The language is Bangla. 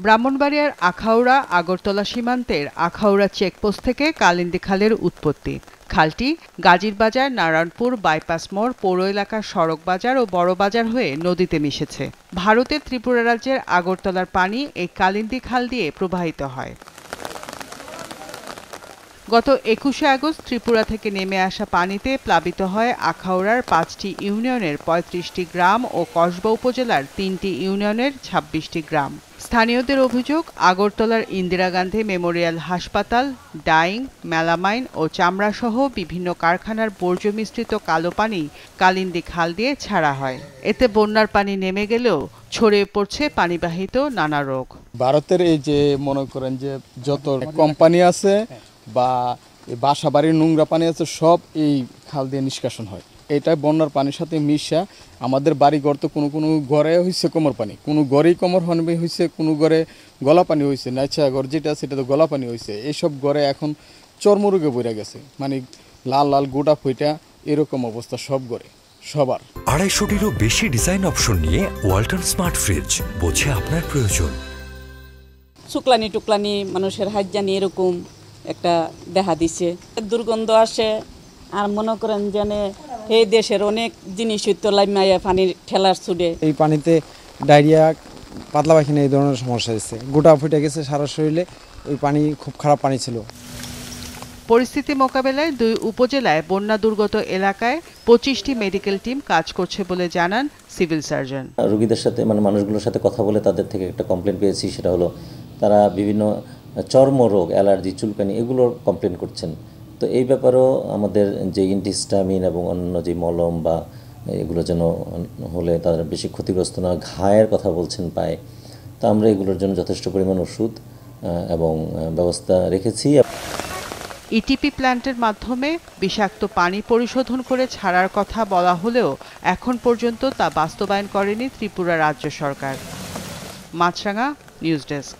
ব্রাহ্মণবাড়িয়ার আখাউড়া আগরতলা সীমান্তের আখাউড়া চেকপোস্ট থেকে কালিন্দী খালের উৎপত্তি। খালটি গাজীরবাজার, নারায়ণপুর, বাইপাস মোড়, পৌর এলাকার সড়ক বাজার ও বড় বাজার হয়ে নদীতে মিশেছে। ভারতের ত্রিপুরা রাজ্যের আগরতলার পানি এই কালিন্দী খাল দিয়ে প্রবাহিত হয়। গত ২১শে আগস্ট ত্রিপুরা থেকে নেমে আসা পানিতে প্লাবিত হয় আখাউড়ার ৫টি ইউনিয়নের ৩৫টি গ্রাম ও কসবা উপজেলার ৩টি ইউনিয়নের ২৬টি গ্রাম। স্থানীয়দের অভিযোগ, আগরতলার ইন্দিরা গান্ধী মেমোরিয়াল হাসপাতাল, ডাইং, মেলামাইন ও চামড়াসহ বিভিন্ন কারখানার বর্জ্য মিশ্রিত কালো পানি কালিন্দী খাল দিয়ে ছাড়া হয়। এতে বন্যার পানি নেমে গেলেও ছড়িয়ে পড়ছে পানিবাহিত নানা রোগ। ভারতের এই যে মনে করেন যে যত কোম্পানি আছে বা বাসা বাড়ির নোংরা পানি আছে সব এই খাল দিয়ে নিষ্কাশন হয়। এটা বন্যার পানির সাথে মিশা আমাদের বাড়িঘর তো কোনো ঘরে হয়েছে কোমর পানি, কোনো ঘরেই কোমর পানি হয়েছে, কোনো ঘরে গলা পানি হয়েছে, নাইচা ঘর যেটা সেটা তো গলা পানি হয়েছে। এইসব ঘরে এখন চর্মরোগে বইরা গেছে, মানে লাল লাল গোটা ফইটা এরকম অবস্থা সব ঘরে সবার। ২৫০টিরও বেশি ডিজাইন অপশন নিয়ে ওয়ালটন স্মার্ট ফ্রিজ, বোঝে আপনার প্রয়োজন। শুক্লানি টুকলানি মানুষের হাজ্জানি এরকম একটা দেখা দিছে, দুর্গন্ধ আসে। আর মনে করেন জানে এই দেশের অনেক জিনিসই তো লাইমাইয়া পানির ঠেলার ছুটে। এই পানিতে ডায়রিয়া, পাতলা পায়খানা এই ধরনের সমস্যা হয়েছে, গোটা ফুটে গেছে সারা শরীরে। ওই পানি খুব খারাপ পানি ছিল। পরিস্থিতি মোকাবেলায় ২ উপজেলায় বন্যা দুর্গত এলাকায় ২৫টি মেডিকেল টিম কাজ করছে বলে জানান সিভিল সার্জন। রোগীদের সাথে মানুষগুলোর সাথে কথা বলে তাদের থেকে একটা কমপ্লেন পেয়েছি, সেটা হলো তারা বিভিন্ন চর্মরোগ, অ্যালার্জি, চুলকানি এগুলোর কমপ্লেন করছেন। তো এই ব্যাপারেও আমাদের যে অ্যান্টিহিস্টামিন এবং অন্য যে মলম বা এগুলো যেন হলে তাদের বেশি ক্ষতিগ্রস্ত না, ঘায়ের কথা বলছেন পায়, তো আমরা এগুলোর জন্য যথেষ্ট পরিমাণ ওষুধ এবং ব্যবস্থা রেখেছি। ইটিপি প্ল্যান্টের মাধ্যমে বিষাক্ত পানি পরিশোধন করে ছাড়ার কথা বলা হলেও এখন পর্যন্ত তা বাস্তবায়ন করেনি ত্রিপুরা রাজ্য সরকার। মাছরাঙা নিউজ ডেস্ক।